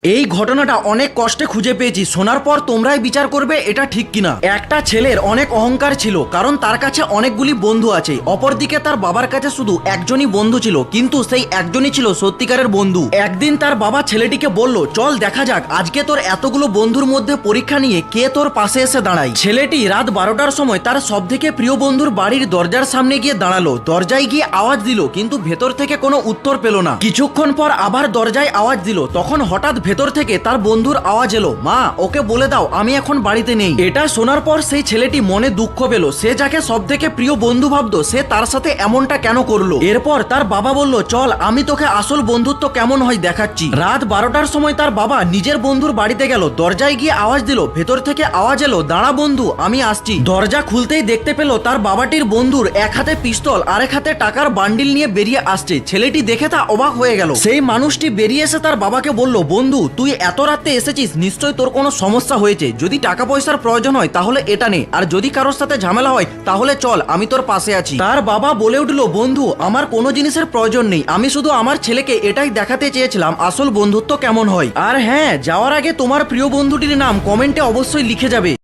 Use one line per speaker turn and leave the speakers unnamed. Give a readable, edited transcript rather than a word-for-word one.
এই ঘটনাটা অনেক কষ্টে খুঁজে পেয়েছি, শোনার পর তোমরাই বিচার করবে এটা ঠিক কিনা। একটা ছেলের অনেক অহংকার ছিল, কারণ তার কাছে অনেকগুলি বন্ধু আছে। অপরদিকে তার বাবার কাছে শুধু একজনই বন্ধু ছিল, কিন্তু সেই একজনই ছিল সত্যিকারের বন্ধু। একদিন তার বাবা ছেলেটিকে বলল, চল দেখা যাক আজকে তোর এতগুলো বন্ধুর মধ্যে পরীক্ষা নিয়ে কে তোর পাশে এসে দাঁড়ায়। ছেলেটি রাত 12টার সময় তার সব থেকে প্রিয় বন্ধুর বাড়ির দরজার সামনে গিয়ে দাঁড়ালো। দরজায় গিয়ে আওয়াজ দিল, কিন্তু ভেতর থেকে কোনো উত্তর পেল না। কিছুক্ষণ পর আবার দরজায় আওয়াজ দিল, তখন হঠাৎ ভেতর থেকে তার বন্ধুর আওয়াজ এলো, মা ওকে বলে দাও আমি এখন বাড়িতে নেই। এটা শোনার পর সেই ছেলেটি মনে দুঃখ পেল। সে যাকে সব থেকে প্রিয় বন্ধু ভাবতো, সে তার সাথে এমনটা কেন করলো। এরপর তার বাবা বলল, চল আমি তোকে আসল বন্ধুত্ব কেমন হয় দেখাচ্ছি। রাত 12টার সময় তার বাবা নিজের বন্ধুর বাড়িতে গেল। দরজায় গিয়ে আওয়াজ দিল, ভেতর থেকে আওয়াজ এলো, দাঁড়া বন্ধু আমি আসছি। দরজা খুলতেই দেখতে পেল তার বাবাটির বন্ধুর এক হাতে পিস্তল আর এক হাতে টাকার বান্ডিল নিয়ে বেরিয়ে আসছে। ছেলেটি দেখে তা অবাক হয়ে গেল। সেই মানুষটি বেরিয়ে এসে তার বাবাকে বলল, বন্ধু তুই এত রাতে এসেছিস, নিশ্চয় তোর কোনো সমস্যা হয়েছে। যদি টাকা পয়সার প্রয়োজন হয় তাহলে এটা নে, আর যদি কারোর সাথে ঝামেলা হয় তাহলে চল আমি তোর পাশে আছি। তার বাবা বলে উঠল, বন্ধু আমার কোনো জিনিসের প্রয়োজন নেই, আমি শুধু আমার ছেলেকে এটাই দেখাতে চেয়েছিলাম আসল বন্ধুত্ব কেমন হয়। আর হ্যাঁ, যাওয়ার আগে তোমার প্রিয় বন্ধুটির নাম কমেন্টে অবশ্যই লিখে যাবে।